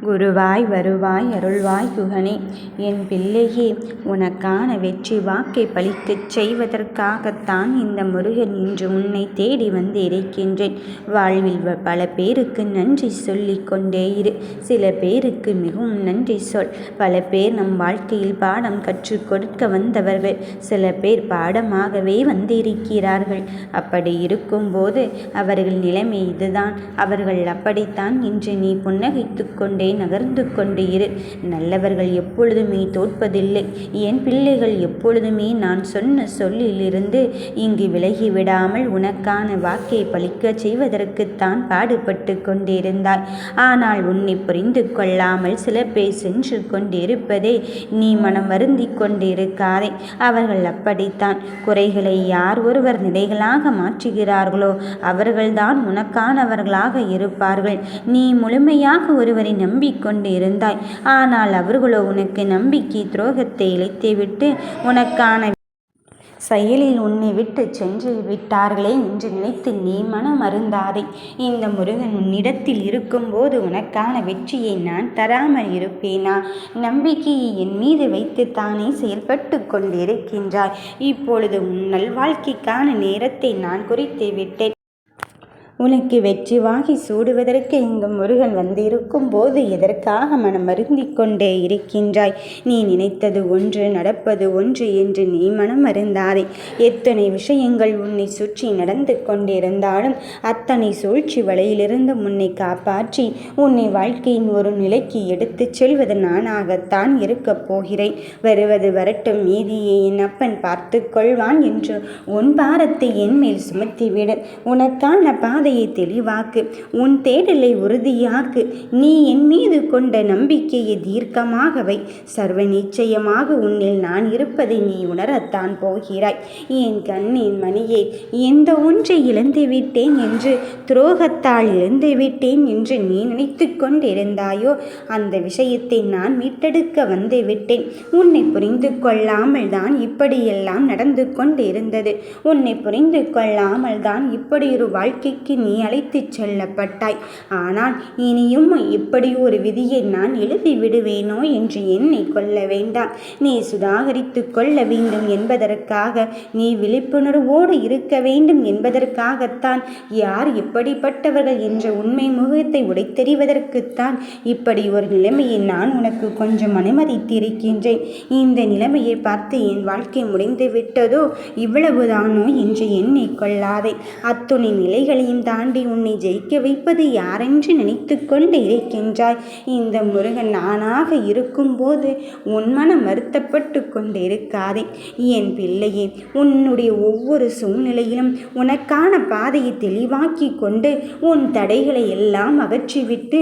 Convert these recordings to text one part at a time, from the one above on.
குருவாய் வருவாய் அருள்வாய் குகனே. என் பிள்ளையே, உனக்கான வெற்றி வாக்கை பலிக்கச் செய்வதற்காகத்தான் இந்த முருகன் இன்று உன்னை தேடி வந்து இருக்கின்றேன். வாழ்வில் பல பேருக்கு நன்றி சொல்லிக் கொண்டே இரு. சில பேருக்கு மிகவும் நன்றி சொல். பல பேர் நம் வாழ்க்கையில் பாடம் கற்றுக் கொடுக்க வந்தவர்கள். சில பேர் பாடமாகவே வந்திருக்கிறார்கள். அப்படி இருக்கும்போது அவர்கள் நிலைமை இதுதான். அவர்கள் அப்படித்தான். இன்று நீ புன்னகைத்து கொண்டே நகர்ந்து கொண்டு இரு. நல்லவர்கள் எப்பொழுதுமே தோற்பதில்லை. என் பிள்ளைகள் எப்பொழுதுமே நான் சொன்ன சொல்லிலிருந்து இங்கு விலகிவிடாமல் உனக்கான வாக்கை பலிக்க செய்வதற்குத்தான் பாடுபட்டு கொண்டிருந்தாய். ஆனால் உன்னை புரிந்து கொள்ளாமல் சில பேர் சென்று கொண்டிருப்பதே நீ மனம் வருந்தி கொண்டிருக்காதே. அவர்கள் அப்படித்தான். குறைகளை யார் ஒருவர் நிலைகளாக மாற்றுகிறார்களோ அவர்கள்தான் உனக்கானவர்களாக இருப்பார்கள். நீ முழுமையாக ஒருவரை நம்பிக்கொண்டு இருந்தாய். ஆனால் அவர்களோ உனக்கு நம்பிக்கை துரோகத்தை இழைத்துவிட்டு உனக்கான செயலில் உன்னை விட்டு சென்று விட்டார்களே என்று நினைத்து நீ மனம் அருந்தாதே. இந்த முருகன் உன்னிடத்தில் இருக்கும்போது உனக்கான வெற்றியை நான் தராமல் இருப்பேனா? நம்பிக்கையை என் மீது வைத்து தானே செயல்பட்டு கொண்டிருக்கின்றாய். இப்பொழுது உன் நல்வாழ்க்கைக்கான நேரத்தை நான் குறித்து விட்டேன். உனக்கு வெற்றி வாகி சூடுவதற்கு இந்த முருகன் வந்திருக்கும் போது எதற்காக மனம் வருந்தி கொண்டே இருக்கின்றாய்? நீ நினைத்தது ஒன்று, நடப்பது ஒன்று என்று நீ மனம் வருந்தாதே. எத்தனை விஷயங்கள் உன்னை சுற்றி நடந்து கொண்டிருந்தாலும் அத்தனை சூழ்ச்சி வலையிலிருந்து உன்னை காப்பாற்றி உன்னை வாழ்க்கையின் ஒரு நிலைக்கு எடுத்துச் செல்வது நானாகத்தான் இருக்கப் போகிறேன். வருவது வரட்டும், மீதியை என் அப்பன் பார்த்து கொள்வான் என்று உன் பாரத்தை என் மேல் சுமத்திவிடு. உனக்கான பாதை தெளிவாக்கு. உன் தேடலை உறுதியாக்கு. நீ என் மீது கொண்ட நம்பிக்கையை தீர்க்கமாக வை. சர்வ நிச்சயமாக உன்னில் நான் இருப்பதை நீ உணரத்தான் போகிறாய். என் கண்ணின் மணியே, எந்த ஒன்றை இழந்து விட்டேன் என்று, துரோகத்தால் இழந்து விட்டேன் என்று நீ நினைத்து கொண்டிருந்தாயோ அந்த விஷயத்தை நான் மீட்டெடுக்க வந்து விட்டேன். உன்னை புரிந்து கொள்ளாமல் தான் இப்படியெல்லாம் நடந்து கொண்டிருந்தது. உன்னை புரிந்து கொள்ளாமல் தான் இப்படி ஒரு வாழ்க்கைக்கு நீ அழைத்துச் செல்லப்பட்டாய். ஆனால் இனியும் இப்படி ஒரு விதியை நான் எழுதி விடுவேனோ என்று எண்ணி கொள்ள வேண்டாம். நீ சுதாகரித்து கொள்ள வேண்டும் என்பதற்காக, நீ விழிப்புணர்வோடு இருக்க வேண்டும் என்பதற்காகத்தான், யார் எப்படிப்பட்டவர்கள் என்ற உண்மை முகத்தை உடைத்தெறிவதற்குத்தான் இப்படி ஒரு நிலைமையை நான் உனக்கு கொஞ்சம் அனுமதித்திருக்கின்றேன். இந்த நிலைமையை பார்த்து என் வாழ்க்கை முடிந்து விட்டதோ, இவ்வளவுதானோ என்று எண்ணிக்கொள்ளாதே. அத்துணை நிலைகளையும் தாண்டி உன்னை ஜெயிக்க வைப்பது யாரென்று நினைத்து கொண்டு இருக்கின்றாய். இந்த முருகன் நானாக இருக்கும்போது உன் மனம் வருத்தப்பட்டு கொண்டு இருக்காதே. என் பிள்ளையே, உன்னுடைய ஒவ்வொரு சூழ்நிலையிலும் உனக்கான பாதையை தெளிவாக்கி கொண்டு உன் தடைகளை எல்லாம் அகற்றிவிட்டு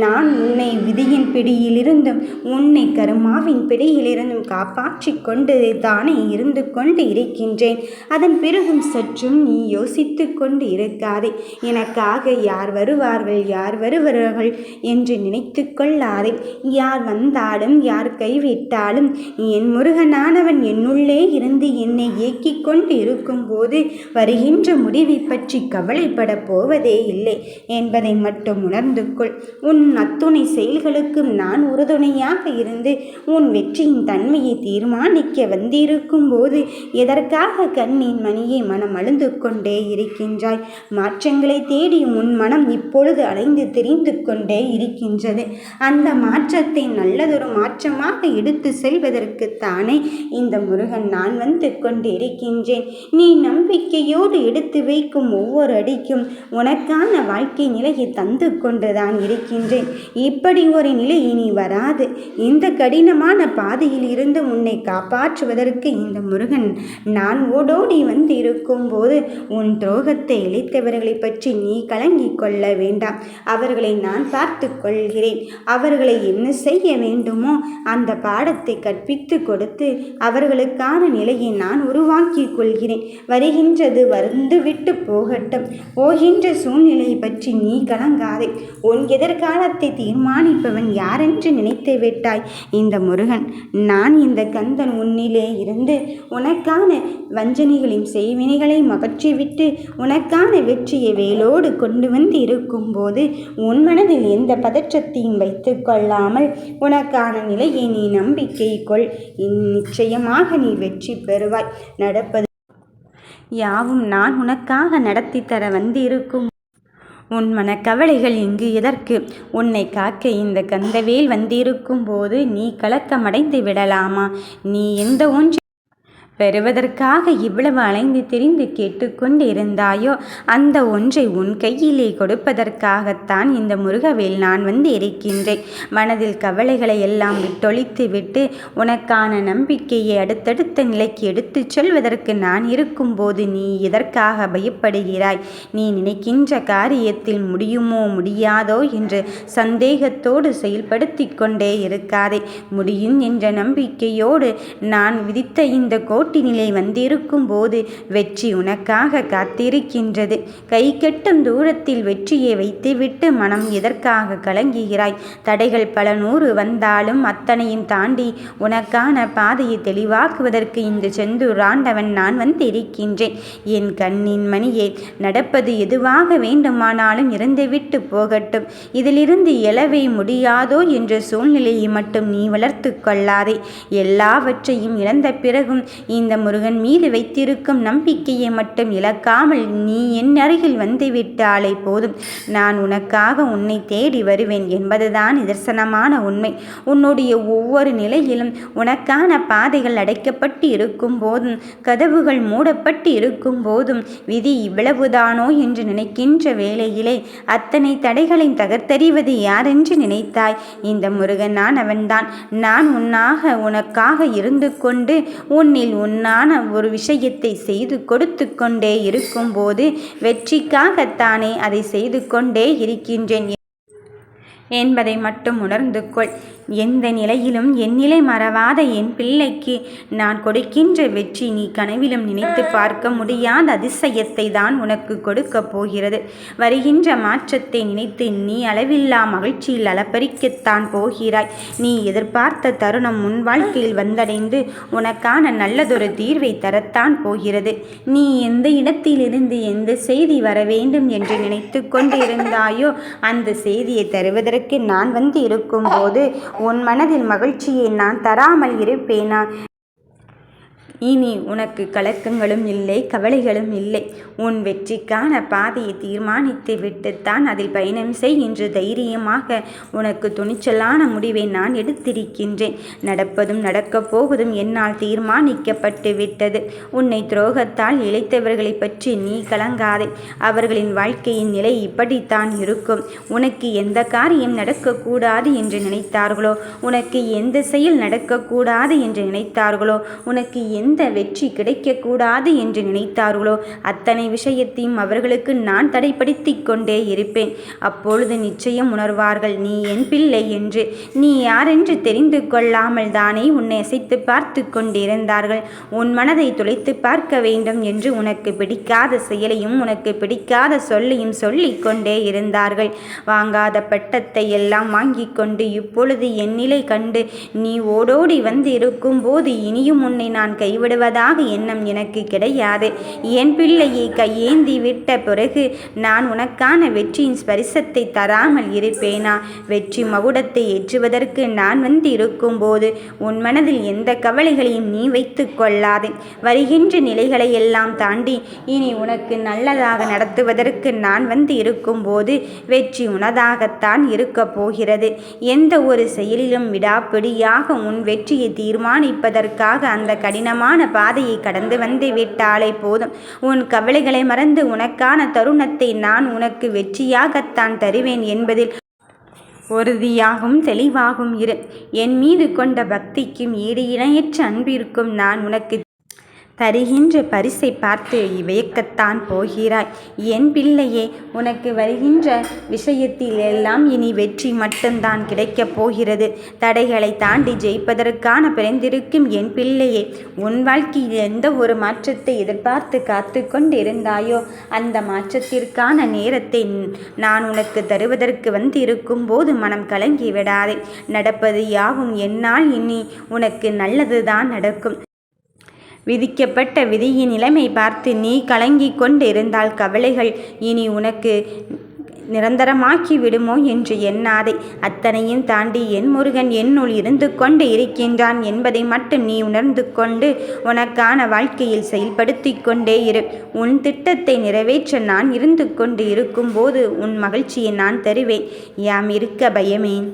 நான் உன்னை விதியின் பிடியிலிருந்தும் உன்னை கருமாவின் பிடியிலிருந்தும் காப்பாற்றி கொண்டு தானே இருந்து கொண்டு இருக்கின்றேன். அதன் பிறகும் சற்றும் நீ யோசித்து கொண்டு இருக்காதே. எனக்காக யார் வருவார்கள், யார் வருவார்கள் என்று நினைத்து கொள்ளாதே. யார் வந்தாலும் யார் கைவிட்டாலும் என் முருகனானவன் என்னுள்ளே இருந்து என்னை இயக்கிக் கொண்டு இருக்கும்போது வருகின்ற முடிவை பற்றி கவலைப்பட போவதே இல்லை என்பதை மட்டும் உணர்ந்து கொள். உன் அத்துணை செயல்களுக்கும் நான் உறுதுணையாக இருந்து உன் வெற்றியின் தன்மையை தீர்மானிக்க வந்திருக்கும் போது எதற்காக கண்ணின் மணியை மனம் அழுந்து கொண்டே இருக்கின்றாய்? மாற்றங்களை தேடி உன் மனம் இப்பொழுது அலைந்து தெரிந்து கொண்டே இருக்கின்றது. அந்த மாற்றத்தை நல்லதொரு மாற்றமாக எடுத்து செல்வதற்குத்தானே இந்த முருகன் நான் வந்து கொண்டு இருக்கின்றேன். நீ நம்பிக்கையோடு எடுத்து வைக்கும் ஒவ்வொரு அடிக்கும் உனக்கான வாழ்க்கை நிலையை தந்து கொண்டுதான் இருக்கின்றேன். இப்படி ஒரு நிலை இனி வராது. இந்த கடினமான பாதையில் இருந்து உன்னை காப்பாற்றுவதற்கு இந்த முருகன் நான் ஓடோடி வந்து இருக்கும் போது உன் துரோகத்தை இழைத்தவர்களை பற்றி நீ கலங்கிக் கொள்ள வேண்டாம். அவர்களை நான் பார்த்து கொள்கிறேன். அவர்களை என்ன செய்ய வேண்டுமோ அந்த பாடத்தை கற்பித்து கொடுத்து அவர்களுக்கான நிலையை நான் உருவாக்கி கொள்கிறேன். வருகின்றது வந்துவிட்டு போகட்டும். போகின்ற சூழ்நிலையை பற்றி நீ கலங்காதே. உன் எதிர்காலத்தை தீர்மானிப்பவன் யாரென்று நினைத்து விட்டாய்? இந்த முருகன். நான் இந்த கந்தன் உன்னிலே இருந்து உனக்கான வஞ்சனைகளையும் செய்வினைகளையும் அகற்றிவிட்டு உனக்கான வெற்றியை வேலோடு கொண்டு வந்து இருக்கும்போது உன் மனதில் எந்த பதற்றத்தையும் வைத்து கொள்ளாமல் உனக்கான நிலையை நீ நம்பிக்கை கொள். நிச்சயமாக நீ வெற்றி பெறுவாய். நடப்பது யாவும் நான் உனக்காக நடத்தி தர வந்திருக்கும் உன் மனக்கவலைகள் இங்கு எதற்கு? உன்னை காக்க இந்த கந்தவேல் வந்திருக்கும் போது நீ கலக்கமடைந்து விடலாமா? நீ எந்த ஒன்று பெறுவதற்காக இவ்வளவு அலைந்து திரிந்து கேட்டுக்கொண்டு இருந்தாயோ அந்த ஒன்றை உன் கையிலே கொடுப்பதற்காகத்தான் இந்த முருகவேல் நான் வந்து இருக்கின்றேன். மனதில் கவலைகளை எல்லாம் விட்டொழித்து விட்டு உனக்கான நம்பிக்கையை அடுத்தடுத்த நிலைக்கு எடுத்துச் செல்வதற்கு நான் இருக்கும்போது நீ எதற்காக பயப்படுகிறாய்? நீ நினைக்கின்ற காரியத்தில் முடியுமோ முடியாதோ என்று சந்தேகத்தோடு செயல்படுத்தி கொண்டே இருக்காதே. முடியும் என்ற நம்பிக்கையோடு நான் விதித்த இந்த கோட்டினிலே வந்திருக்கும் போது வெற்றி உனக்காக காத்திருக்கின்றது. கை கெட்டும் தூரத்தில் வெற்றியை வைத்துவிட்டு மனம் எதற்காக கலங்குகிறாய்? தடைகள் பல 100 வந்தாலும் அத்தனையும் தாண்டி உனக்கான பாதையை தெளிவாக்குவதற்கு இந்த செந்தூர் ஆண்டவன் நான் வந்திருக்கின்றேன். என் கண்ணின் மணியே, நடப்பது எதுவாக வேண்டுமானாலும் இறந்துவிட்டு போகட்டும். இதிலிருந்து எழவே முடியாதோ என்ற சூழ்நிலையை மட்டும் நீ வளர்த்து கொள்ளாதே. எல்லாவற்றையும் இழந்த பிறகும் இந்த முருகன் மீது வைத்திருக்கும் நம்பிக்கையை மட்டும் இழக்காமல் நீ என் அருகில் வந்துவிட்டாலே போதும். நான் உனக்காக உன்னை தேடி வருவேன் என்பதுதான் நிதர்சனமான உண்மை. உன்னுடைய ஒவ்வொரு நிலையிலும் உனக்கான பாதைகள் அடைக்கப்பட்டு இருக்கும் போதும் கதவுகள் மூடப்பட்டு இருக்கும் போதும் விதி இவ்வளவுதானோ என்று நினைக்கின்ற வேளையிலே அத்தனை தடைகளை தகர்த்தறிவது யாரென்று நினைத்தாய்? இந்த முருகன் அவன்தான். நான் உனக்காக இருந்து கொண்டு உன்னில் உன்னான ஒரு விஷயத்தை செய்து கொடுத்து கொண்டே இருக்கும்போது வெற்றிக்காகத்தானே அதை செய்து கொண்டே இருக்கின்றேன் என்பதை மட்டும் உணர்ந்து கொள். எந்த நிலையிலும் என் நிலை மறவாத என் பிள்ளைக்கு நான் கொடுக்கின்ற வெற்றி நீ கனவிலும் நினைத்து பார்க்க முடியாத அதிசயத்தை தான் உனக்கு கொடுக்க போகிறது. வருகின்ற மாற்றத்தை நினைத்து நீ அளவில்லா மகிழ்ச்சியில் அளப்பறிக்கத்தான் போகிறாய். நீ எதிர்பார்த்த தருணம் உன் வாழ்க்கையில் வந்தடைந்து உனக்கான நல்லதொரு தீர்வை தரத்தான் போகிறது. நீ எந்த இடத்திலிருந்து எந்த செய்தி வர வேண்டும் என்று நினைத்து கொண்டு இருந்தாயோ அந்த செய்தியை தருவதற்கு நான் வந்து இருக்கும் போது உன் மனதில் மகிழ்ச்சியை நான் தராமல் இருப்பேனா? இனி உனக்கு கலக்கங்களும் இல்லை, கவலைகளும் இல்லை. உன் வெற்றிக்கான பாதையை தீர்மானித்து விட்டுத்தான் அதில் பயணம் செய் என்று தைரியமாக உனக்கு துணிச்சலான முடிவை நான் எடுத்திருக்கின்றேன். நடப்பதும் நடக்கப் போவதும் என்னால் தீர்மானிக்கப்பட்டு விட்டது. உன்னை துரோகத்தால் இழைத்தவர்களை பற்றி நீ கலங்காதே. அவர்களின் வாழ்க்கையின் நிலை இப்படித்தான் இருக்கும். உனக்கு எந்த காரியம் நடக்கக்கூடாது என்று நினைத்தார்களோ, உனக்கு எந்த செயல் நடக்கக்கூடாது என்று நினைத்தார்களோ, உனக்கு எந்த வெற்றி கிடைக்கக்கூடாது என்று நினைத்தார்களோ அத்தனை விஷயத்தையும் அவர்களுக்கு நான் தடைப்படுத்தி கொண்டே இருப்பேன். அப்பொழுது நிச்சயம் உணர்வார்கள் நீ என் பிள்ளை என்று. நீ யாரென்று தெரிந்து கொள்ளாமல் தானே உன்னை அசைத்து பார்த்து கொண்டிருந்தார்கள். உன் மனதை துளைத்து பார்க்க வேண்டும் என்று உனக்கு பிடிக்காத செயலையும் உனக்கு பிடிக்காத சொல்லையும் சொல்லிக் கொண்டே இருந்தார்கள். வாங்காத பட்டத்தை எல்லாம் வாங்கி கொண்டு இப்பொழுது என் நிலை கண்டு நீ ஓடோடி வந்து இருக்கும் போது இனியும் உன்னை நான் கைவிடுவதாக எண்ணம் எனக்கு கிடையாது. என் பிள்ளையை கையேந்தி விட்ட பிறகு நான் உனக்கான வெற்றியின் ஸ்பரிசத்தை தராமல் இருப்பேனா? வெற்றி மகுடத்தை ஏற்றுவதற்கு நான் வந்து இருக்கும் போது உன் மனதில் எந்த கவலைகளையும் நீ வைத்து கொள்ளாதே. வருகின்ற நிலைகளை எல்லாம் தாண்டி இனி உனக்கு நல்லதாக நடத்துவதற்கு நான் வந்து இருக்கும் போது வெற்றி உனதாகத்தான் இருக்க போகிறது. எந்த ஒரு செயலிலும் விடாப்பிடியாக உன் வெற்றியை தீர்மானிப்பதற்காக அந்த கடினமான பாதையை கடந்து வந்து விட்டாலே போதும். உன் கவலைகளை மறந்து உனக்கான தருணத்தை நான் உனக்கு வெற்றியாகத்தான் தருவேன் என்பதில் உறுதியாகவும் தெளிவாகவும் இரு. என் மீது கொண்ட பக்திக்கும் ஈடு இணையற்ற அன்பிற்கும் நான் உனக்கு தருகின்ற பரிசை பார்த்து வியக்கத்தான் போகிறாய். என் பிள்ளையே, உனக்கு வருகின்ற விஷயத்தில் எல்லாம் இனி வெற்றி மட்டும்தான் கிடைக்கப் போகிறது. தடைகளை தாண்டி ஜெயிப்பதற்கான பிறந்திருக்கும் என் பிள்ளையே, உன் வாழ்க்கையில் எந்த ஒரு மாற்றத்தை எதிர்பார்த்து காத்து கொண்டிருந்தாயோ அந்த மாற்றத்திற்கான நேரத்தை நான் உனக்கு தருவதற்கு வந்திருக்கும் போது மனம் கலங்கி விடாதே. நடப்பது யாவும் என்னால் இனி உனக்கு நல்லதுதான் நடக்கும். விதிக்கப்பட்ட விதியின் நிலைமை பார்த்து நீ கலங்கிக் கொண்டு இருந்தால் கவலைகள் இனி உனக்கு நிரந்தரமாக்கி விடுமோ என்று எண்ணாதே. அத்தனையும் தாண்டி என் முருகன் என்னுள் இருந்து கொண்டு இருக்கின்றான் என்பதை மட்டும் நீ உணர்ந்து கொண்டு உனக்கான வாழ்க்கையில் செயல்படுத்தி கொண்டே இரு. உன் திட்டத்தை நிறைவேற்ற நான் இருந்து கொண்டு இருக்கும்போது உன் மகிழ்ச்சியை நான் தருவேன். யாம் இருக்க பயமேன்.